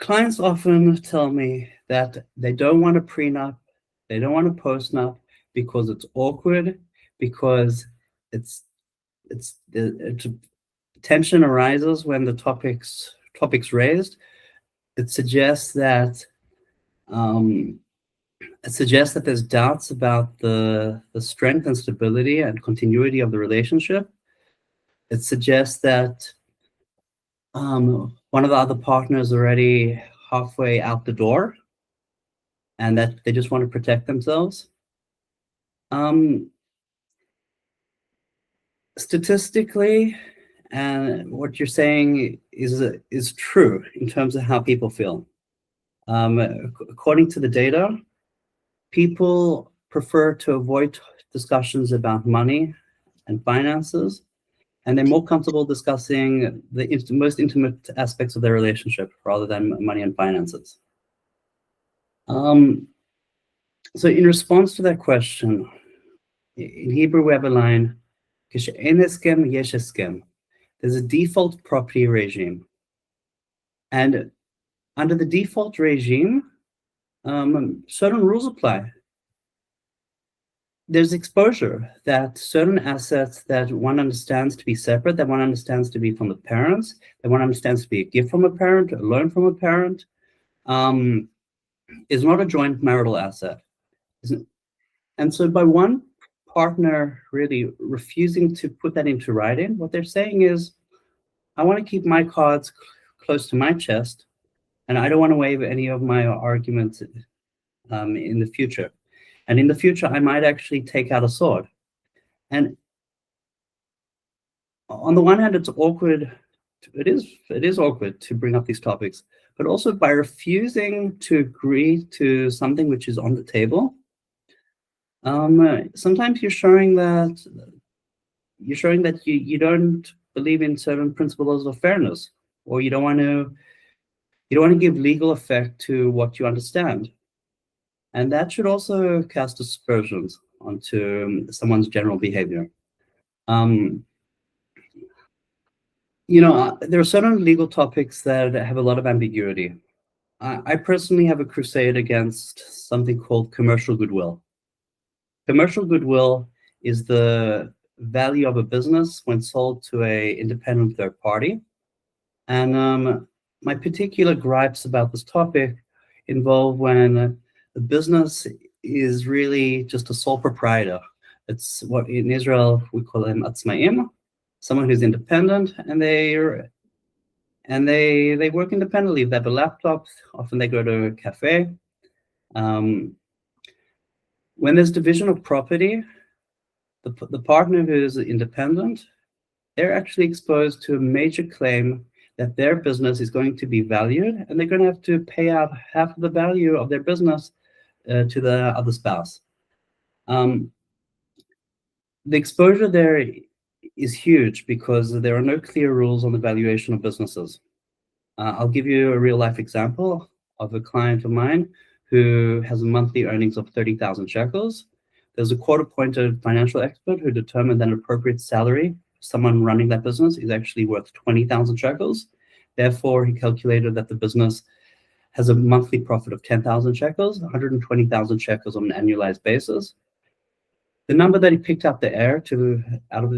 Clients often tell me that they don't want a prenup, they don't want a postnup because it's awkward, because tension arises when the topics raised. It suggests that there's doubts about the strength and stability and continuity of the relationship. It suggests that one of the other partners already halfway out the door, and that they just want to protect themselves. Statistically, and what you're saying is true in terms of how people feel. According to the data, people prefer to avoid discussions about money and finances, and they're more comfortable discussing the most intimate aspects of their relationship rather than money and finances. So in response to that question, in Hebrew we have a line, there's a default property regime. And under the default regime, certain rules apply. There's exposure that certain assets that one understands to be separate, that one understands to be from the parents, that one understands to be a gift from a parent, a loan from a parent, is not a joint marital asset. And so by one partner really refusing to put that into writing, what they're saying is, I want to keep my cards close to my chest, and I don't want to waive any of my arguments in the future. And in the future, I might actually take out a sword. And on the one hand, it's awkward. It is awkward to bring up these topics, but also by refusing to agree to something which is on the table, sometimes you're showing that you don't believe in certain principles of fairness, or you don't want to give legal effect to what you understand. And that should also cast aspersions onto someone's general behavior. There are certain legal topics that have a lot of ambiguity. I personally have a crusade against something called commercial goodwill. Commercial goodwill is the value of a business when sold to an independent third party. And my particular gripes about this topic involve when the business is really just a sole proprietor. It's what in Israel we call them atzmaim, someone who's independent, and they work independently. They have a laptop. Often they go to a cafe. When there's division of property, the partner who is independent, they're actually exposed to a major claim that their business is going to be valued, and they're going to have to pay out half of the value of their business to the other spouse. The exposure there is huge because there are no clear rules on the valuation of businesses. I'll give you a real life example of a client of mine who has a monthly earnings of 30,000 shekels. There's a court-appointed financial expert who determined that an appropriate salary, someone running that business, is actually worth 20,000 shekels. Therefore, he calculated that the business has a monthly profit of 10,000 shekels, 120,000 shekels on an annualized basis. The number that he picked out the air out of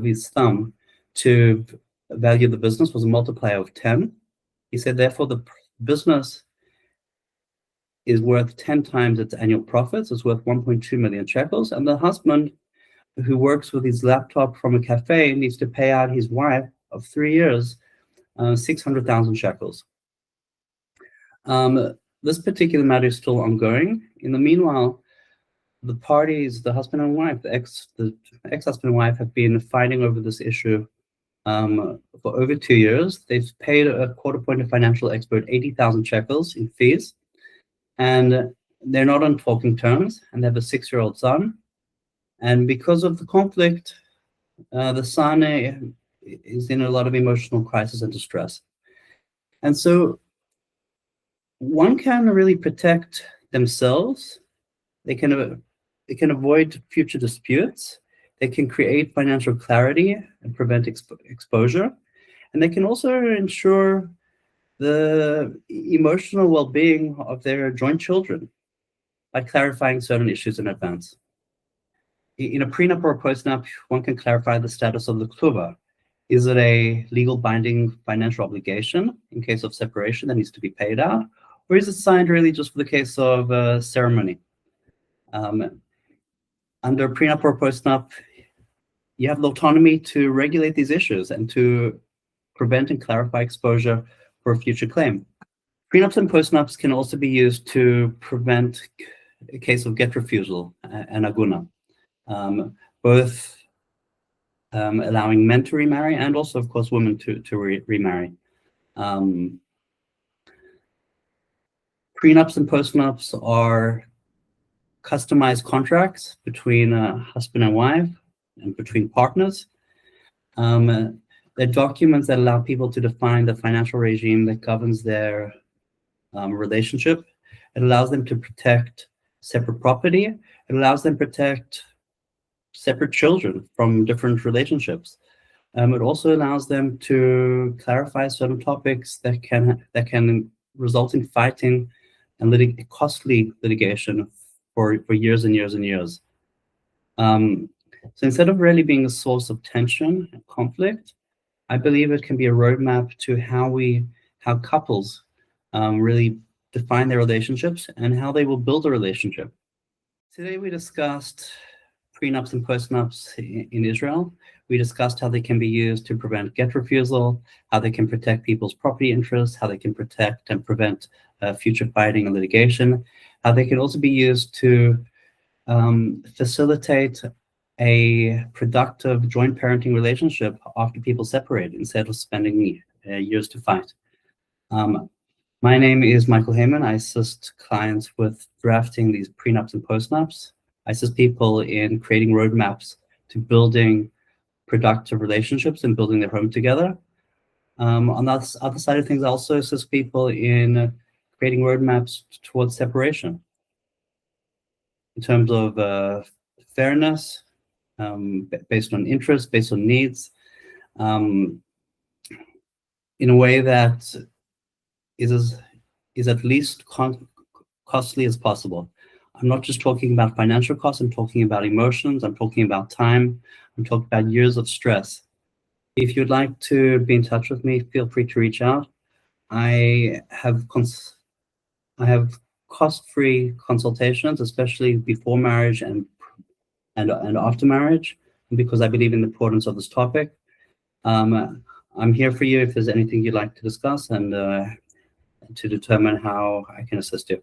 his thumb to value the business was a multiplier of 10. He said, therefore, the business is worth 10 times its annual profits. It's worth 1.2 million shekels. And the husband, who works with his laptop from a cafe, needs to pay out his wife of 3 years 600,000 shekels. This particular matter is still ongoing. In the meanwhile, the parties, the husband and wife, the ex-husband and wife, have been fighting over this issue for over 2 years. They've paid a court-appointed financial expert 80,000 shekels in fees, and they're not on talking terms, and they have a 6-year-old son. And because of the conflict, the son is in a lot of emotional crisis and distress. And so one can really protect themselves. They can avoid future disputes. They can create financial clarity and prevent exposure. And And they can also ensure the emotional well-being of their joint children by clarifying certain issues in advance. In a prenup or a postnup, one can clarify the status of the ketuba. Is it a legal binding financial obligation in case of separation that needs to be paid out? Or is it signed really just for the case of ceremony? Under a prenup or a postnup, you have the autonomy to regulate these issues and to prevent and clarify exposure for a future claim. Prenups and postnups can also be used to prevent a case of get refusal and aguna, both allowing men to remarry and also, of course, women to remarry. Prenups and postnups are customized contracts between a husband and wife and between partners. They're documents that allow people to define the financial regime that governs their relationship. It allows them to protect separate property. It allows them to protect separate children from different relationships. It also allows them to clarify certain topics that can result in fighting and costly litigation for years and years and years. So instead of really being a source of tension and conflict, I believe it can be a roadmap to how couples really define their relationships and how they will build a relationship. Today we discussed prenups and postnups in Israel. We discussed how they can be used to prevent get refusal, how they can protect people's property interests, how they can protect and prevent future fighting and litigation, how they can also be used to facilitate a productive joint parenting relationship after people separate instead of spending years to fight. My name is Michael Heyman. I assist clients with drafting these prenups and postnups. I assist people in creating roadmaps to building productive relationships and building their home together. On the other side of things, I also assist people in creating roadmaps towards separation in terms of fairness, based on interest, based on needs, in a way that is at least costly as possible. I'm not just talking about financial costs, I'm talking about emotions, I'm talking about time, I'm talking about years of stress. If you'd like to be in touch with me, feel free to reach out. I have cost-free consultations, especially before marriage and after marriage, because I believe in the importance of this topic. I'm here for you if there's anything you'd like to discuss and to determine how I can assist you.